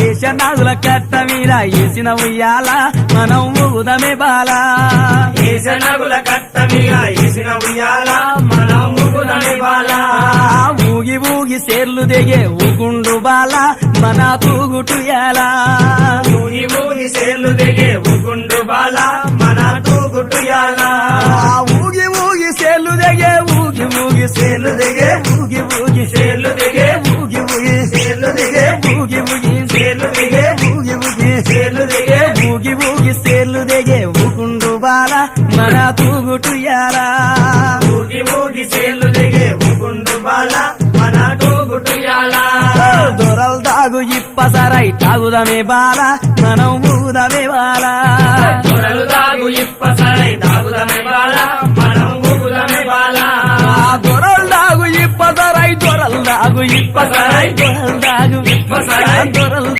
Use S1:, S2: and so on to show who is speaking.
S1: ఏషనాగుల కట్ట మీద ఏసిన ఉయ్యాల మనం ఊగుదమే బాల
S2: ఏషనగుల కట్ట మీద ఏసిన ఉయ్యాల మనం ఊగుదమే బాల
S1: ఊగి ఊగి సేర్లు దిగే ఊగుండు బాల మన తూగుటుయాల
S2: ఊగి ఊగి సేర్లు దిగే ఊగుండు బాల మన తూగుటుయాల
S1: ఊగి ఊగి సేర్లు దిగే ఊగి ఊగి సేర్లు దిగే ఊగి ఊగి
S2: సేర్లు దిగే
S1: ఊగి ఊగి
S2: సేర్లు దిగే
S1: ఊగి ఊగి
S2: సేర్లు దిగే
S1: ఊగి ఊగి
S2: సేర్లు దిగే
S1: ఊగి ఊగి సేర్లు దిగే ఊగుండు బాల మన తూగుటుయాల
S2: ఊగి ఊగి సేర్లు దిగే ఊగుండు బాల మన తూగుటుయాల
S1: దొరలు తాగు ఇప్పసరై తాగుదమే బాల మనం ఊగుదమే బాల
S2: దొరలు తాగు ఇప్పసరై తాగుదమే బాల మనం ఊగుదమే బాల
S1: దొరలు తాగు ఇప్పసరై దొరలు తాగు ఇప్పసరై దొరలు తాగు
S2: ఇప్పసరై
S1: దొరలు